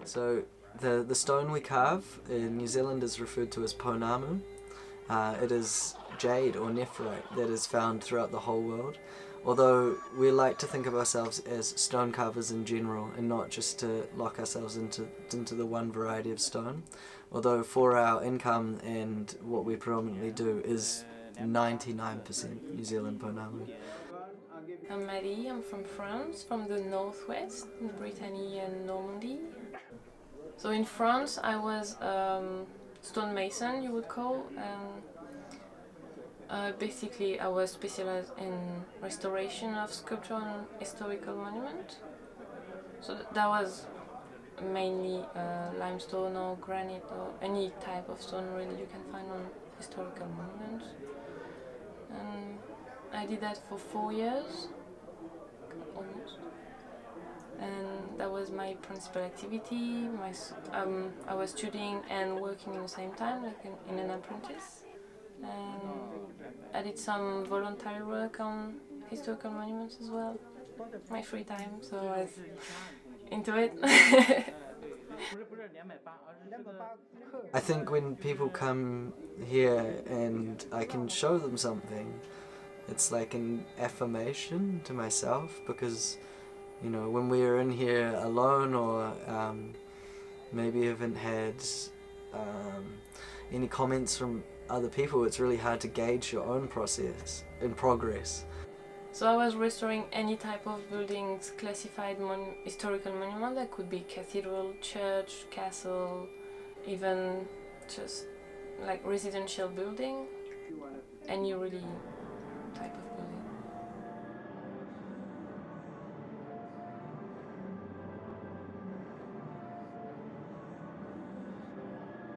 So the stone we carve in New Zealand is referred to as pounamu. It is jade or nephrite that is found throughout the whole world. Although we like to think of ourselves as stone carvers in general and not just to lock ourselves into the one variety of stone. Although for our income and what we predominantly do is 99% New Zealand pounamu. I'm Mady, I'm from France, from the northwest, in Brittany and Normandy. So in France I was stonemason, you would call, and basically I was specialized in restoration of sculpture and historical monument. So that was mainly limestone or granite or any type of stone really you can find on historical monuments. And I did that for 4 years, almost. And that was my principal activity. I was studying and working at the same time, like in an apprentice. And I did some voluntary work on historical monuments as well. My free time, so I was into it. I think when people come here and I can show them something, it's like an affirmation to myself, because you know, when we are in here alone or maybe haven't had any comments from other people, it's really hard to gauge your own process and progress. So I was restoring any type of buildings, classified historical monument. That could be cathedral, church, castle, even just like residential building. Any really